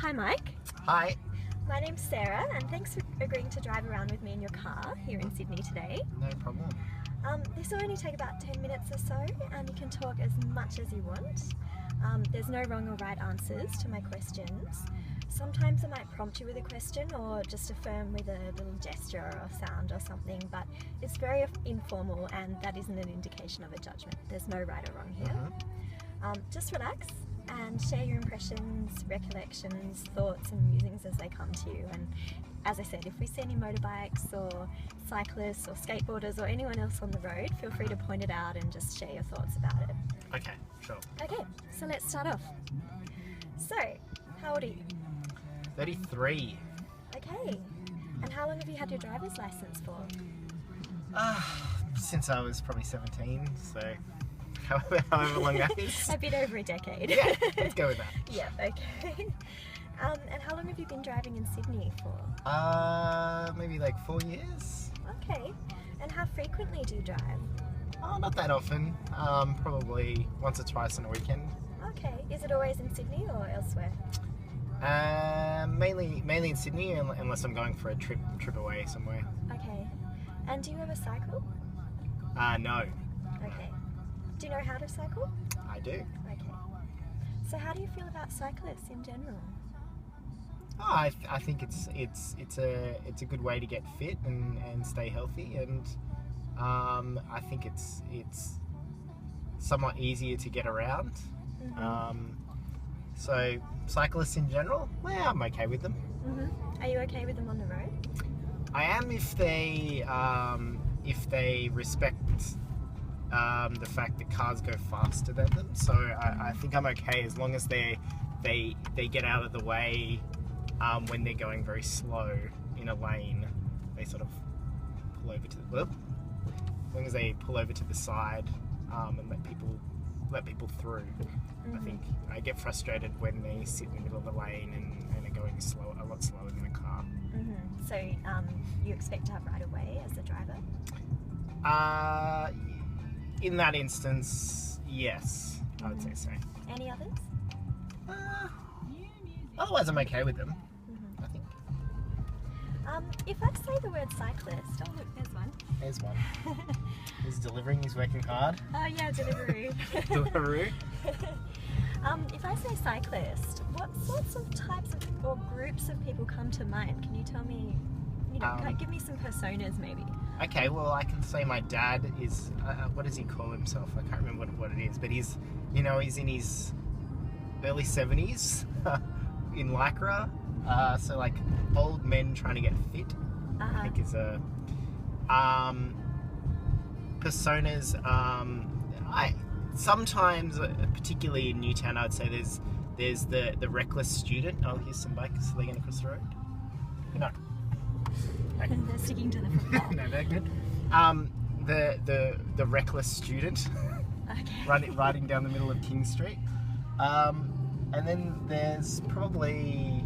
Hi Mike. Hi. My name's Sarah and thanks for agreeing to drive around with me in your car here in Sydney today. No problem. This will only take about 10 minutes or so and you can talk as much as you want. There's no wrong or right answers to my questions. Sometimes I might prompt you with a question or just affirm with a little gesture or sound or something, but it's very informal and that isn't an indication of a judgment. There's no right or wrong here. Just relax and share your impressions, recollections, thoughts and musings as they come to you. And as I said, if we see any motorbikes or cyclists or skateboarders or anyone else on the road, feel free to point it out and just share your thoughts about it. Okay, sure. Okay, so let's start off. So, how old are you? 33. Okay, and how long have you had your driver's license for? Since I was probably 17, so however long that is. A bit over a decade. Yeah, let's go with that. Yeah, okay. And how long have you been driving in Sydney for? Maybe like 4 years. Okay, and how frequently do you drive? Oh, not that often. Probably once or twice on a weekend. Okay, is it always in Sydney or elsewhere? Mainly in Sydney, unless I'm going for a trip away somewhere. Okay, and do you ever cycle? No. Okay. Do you know how to cycle? I do. Okay. So how do you feel about cyclists in general? Oh, I think it's a good way to get fit and stay healthy, and I think it's somewhat easier to get around. So cyclists in general, well, I'm okay with them. Are you okay with them on the road? I am if they respect the fact that cars go faster than them. So I think I'm okay as long as they get out of the way when they're going very slow in a lane. They sort of pull over to the as long as they pull over to the side and let people through. I think I get frustrated when they sit in the middle of the lane and are going a lot slower than a car. So you expect to have right of way as a driver? In that instance, yes, I would say so. Any others? Otherwise, I'm okay with them, I think. If I say the word cyclist, oh look, there's one. There's one. He's delivering, he's working hard. Oh yeah, Deliveroo. Deliveroo. If I say cyclist, what sorts of types of or groups of people come to mind? Can you tell me, give me some personas maybe? Okay, well I can say my dad is, what does he call himself? I can't remember what it is, but he's in his early 70s in Lycra, so like old men trying to get fit, I think is a, personas, sometimes, particularly in Newtown, I'd say there's the reckless student. Oh, here's some bikes, are they going across the road? No. Okay. They're sticking to the footpath. No, they're good. The reckless student, Okay. riding down the middle of King Street, and then there's probably,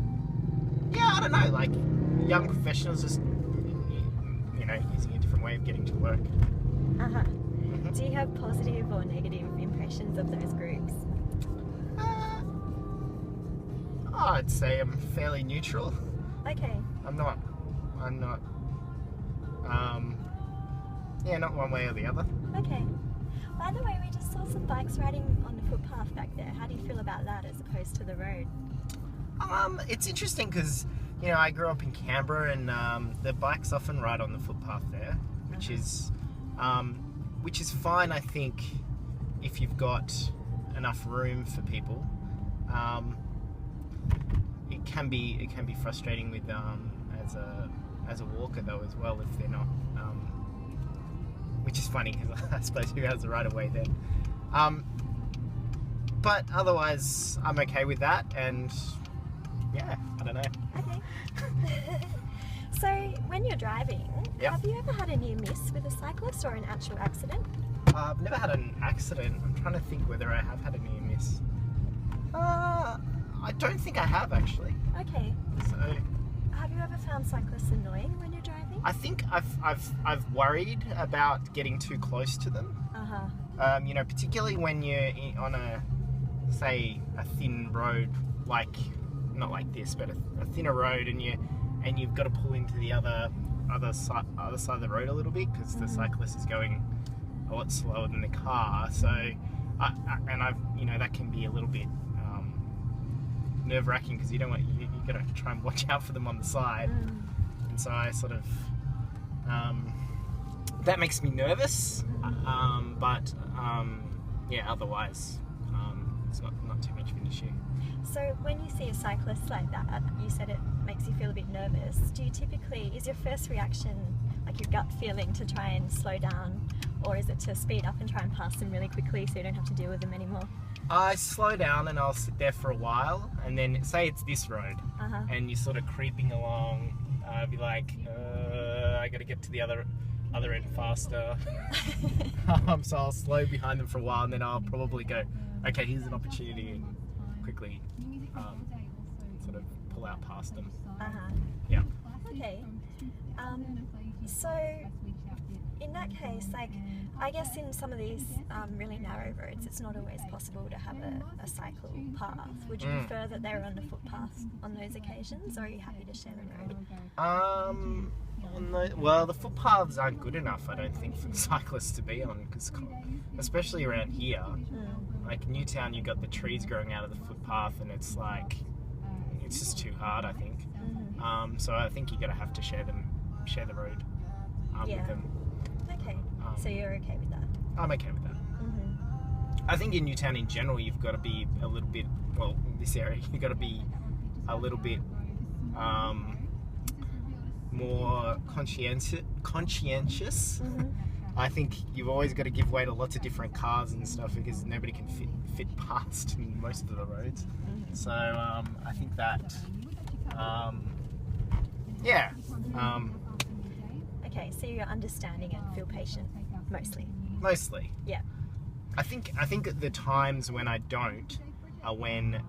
I don't know, like young professionals just using a different way of getting to work. Do you have positive or negative impressions of those groups? I'd say I'm fairly neutral. Okay. I'm not, not one way or the other. Okay. By the way, we just saw some bikes riding on the footpath back there. How do you feel about that as opposed to the road? It's interesting because, I grew up in Canberra and the bikes often ride on the footpath there, which is fine, I think, if you've got enough room for people. It can be frustrating with as a walker though as well if they're not, which is funny because I suppose who has the right of way then. But otherwise I'm okay with that, and I don't know. Okay. So when you're driving, have you ever had a near miss with a cyclist or an actual accident? I've never had an accident. I'm trying to think whether I have had a near miss. I don't think I have actually. Okay. So, have you ever found cyclists annoying when you're driving? I think I've worried about getting too close to them. Particularly when you're on a thin road like not like this, but a thinner road, and you've got to pull into the other side of the road a little bit because the cyclist is going a lot slower than the car. So, that can be a little bit nerve-wracking because you got to try and watch out for them on the side, and so I sort of that makes me nervous. Otherwise, it's not too much of an issue. So when you see a cyclist like that, you said it makes you feel a bit nervous. Do you typically, is your first reaction like your gut feeling to try and slow down, or is it to speed up and try and pass them really quickly so you don't have to deal with them anymore? I slow down and I'll sit there for a while, and then say it's this road, and you're sort of creeping along, be like, I got to get to the other end faster. So I'll slow behind them for a while, and then I'll probably go, okay, here's an opportunity, and quickly sort of pull out past them. Yeah. Okay. So in that case, like, I guess in some of these really narrow roads, it's not always possible to have a cycle path. Would you prefer that they're on the footpath on those occasions, or are you happy to share the road? Well, the footpaths aren't good enough, I don't think, for the cyclists to be on, because especially around here, like Newtown, you've got the trees growing out of the footpath, and it's just too hard, I think. So I think you're gonna have to share the road with them. Okay. So you're okay with that? I'm okay with that. I think in Newtown in general, you've got to be a little bit, well, in this area, you've got to be a little bit more conscientious. I think you've always got to give way to lots of different cars and stuff because nobody can fit past in most of the roads. So I think that, okay, so you're understanding and feel patient, mostly. Mostly. Yeah. I think the times when I don't are when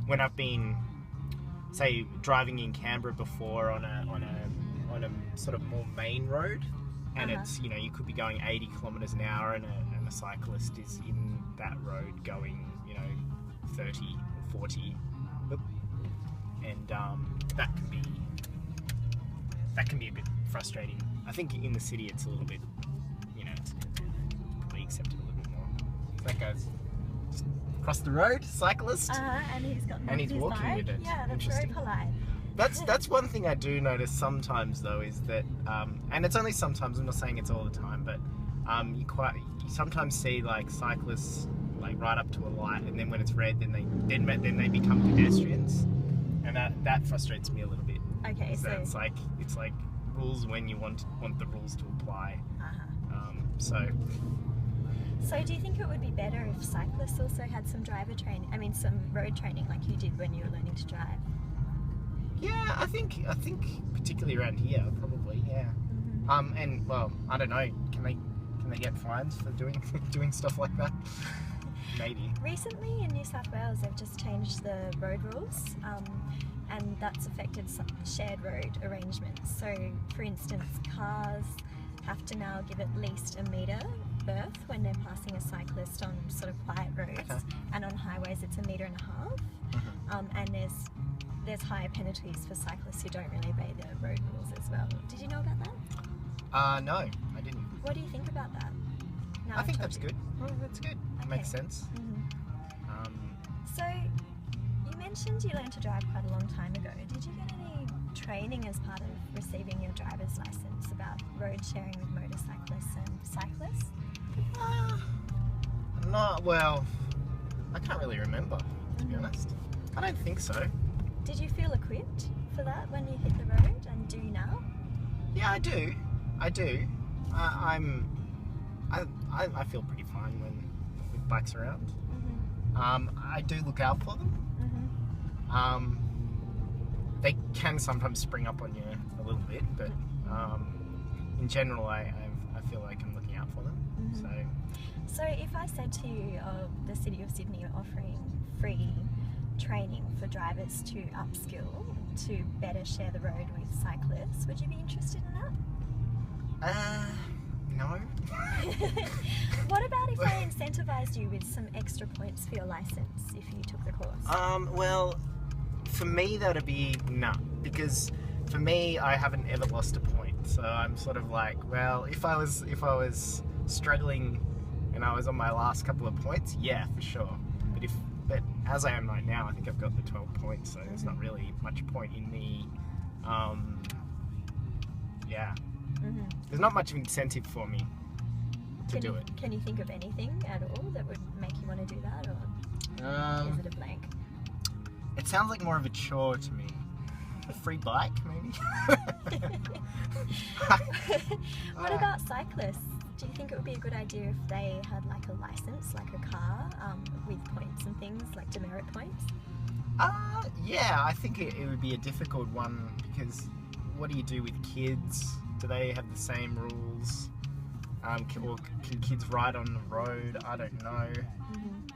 I've been, say, driving in Canberra before on a sort of more main road, and it's, you could be going 80 kilometers an hour, and a cyclist is in that road going 30 or 40, and that can be a bit frustrating. I think in the city it's a little bit, it's probably accepted a little bit more. That guy's just across the road, cyclist, and he's walking bike. with it. Yeah, that's very polite. That's one thing I do notice sometimes, though, is that, and it's only sometimes, I'm not saying it's all the time, but you sometimes see like cyclists like right up to a light, and then when it's red, then they become pedestrians, and that frustrates me a little bit. Okay, so it's like rules when you want the rules to apply. So do you think it would be better if cyclists also had some some road training like you did when you were learning to drive? Yeah, I think particularly around here, probably, yeah. And well, I don't know, can they get fines for doing stuff like that? Maybe. Recently in New South Wales, they've just changed the road rules, and that's affected some shared road arrangements. So, for instance, cars have to now give at least a metre berth when they're passing a cyclist on sort of quiet roads, and on highways it's 1.5 meters. And there's higher penalties for cyclists who don't really obey the road rules as well. Did you know about that? No, I didn't. What do you think about that? I think that's good. Well, that's good. Okay. Makes sense. So, you mentioned you learned to drive quite a long time ago. Did you get any training as part of receiving your driver's license about road sharing with motorcyclists and cyclists? Well, I can't really remember, to be honest. I don't think so. Did you feel equipped for that when you hit the road, and do you now? Yeah, I do. I feel pretty fine with bikes around. I do look out for them. They can sometimes spring up on you a little bit, but in general, I feel like I'm looking out for them. So if I said to you, the City of Sydney are offering free training for drivers to upskill to better share the road with cyclists, would you be interested in that? No. What about if I incentivised you with some extra points for your licence if you took the course? Well, For me, that'd be nah, because for me, I haven't ever lost a point. So I'm sort of like, well, if I was struggling and I was on my last couple of points, yeah, for sure. But as I am right now, I think I've got the 12 points, so there's not really much point in me. Yeah. Mm-hmm. There's not much of incentive for me to do it. Can you think of anything at all that would make you want to do that, or is it a blank? It sounds like more of a chore to me. A free bike, maybe? What about cyclists? Do you think it would be a good idea if they had like a license, like a car, with points and things, like demerit points? Yeah, I think it would be a difficult one, because what do you do with kids? Do they have the same rules? Or can kids ride on the road? I don't know.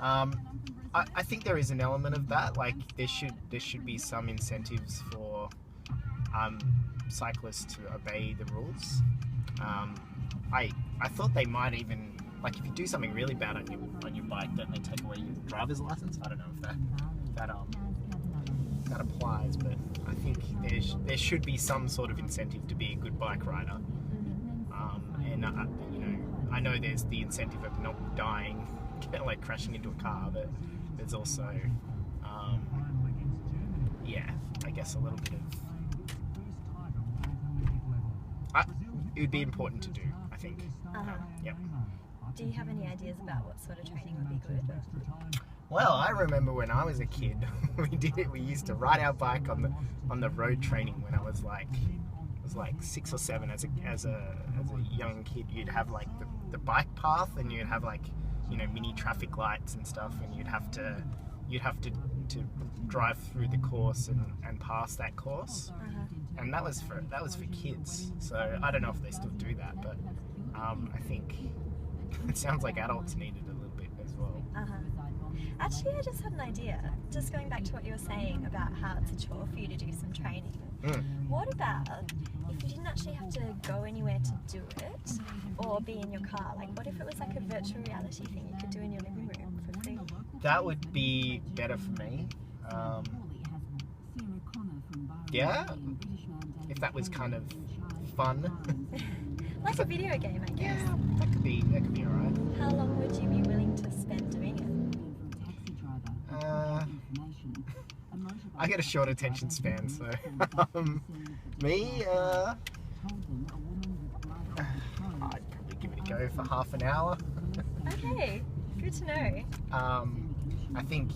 Mm-hmm. I think there is an element of that. Like there should be some incentives for cyclists to obey the rules. I thought they might even, like, if you do something really bad on your bike, don't they take away your driver's license? I don't know if that applies, but I think there should be some sort of incentive to be a good bike rider. And I know there's the incentive of not dying, like crashing into a car, but there's also, I guess a little bit of. It would be important to do, I think. Yep. Do you have any ideas about what sort of training would be good? Well, I remember when I was a kid, we used to ride our bike on the road training when I was like 6 or 7 as a young kid. You'd have like the bike path, and you'd have like, mini traffic lights and stuff, and you'd have to drive through the course and pass that course. And that was for kids. So I don't know if they still do that, but I think it sounds like adults need it a little bit as well. Actually, I just had an idea. Just going back to what you were saying about how it's a chore for you to do some training. What about if you didn't actually have to go anywhere to do it, or be in your car? Like, what if it was like a virtual reality thing you could do in your living room for free? That would be better for me. Yeah, if that was kind of fun. Like a video game, I guess. Yeah, that could be alright. How long would you be willing to spend doing it? I get a short attention span, so me, I'd probably give it a go for half an hour. Okay, good to know. I think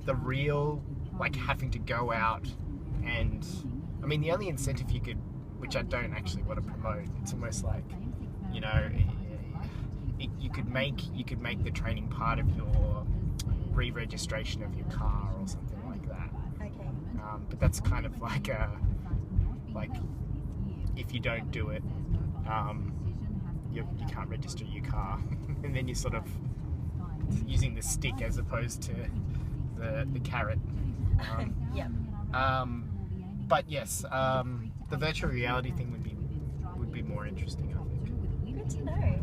the real, like, having to go out and, I mean, the only incentive you could, which I don't actually want to promote, it's almost like, you could make the training part of your re-registration of your car or something like that. Okay. But that's kind of like if you don't do it, you can't register your car, and then you're sort of using the stick as opposed to the carrot. Yep. But yes, the virtual reality thing would be more interesting, I think. Good to know.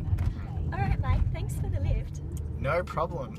All right, Mike. Thanks for the lift. No problem.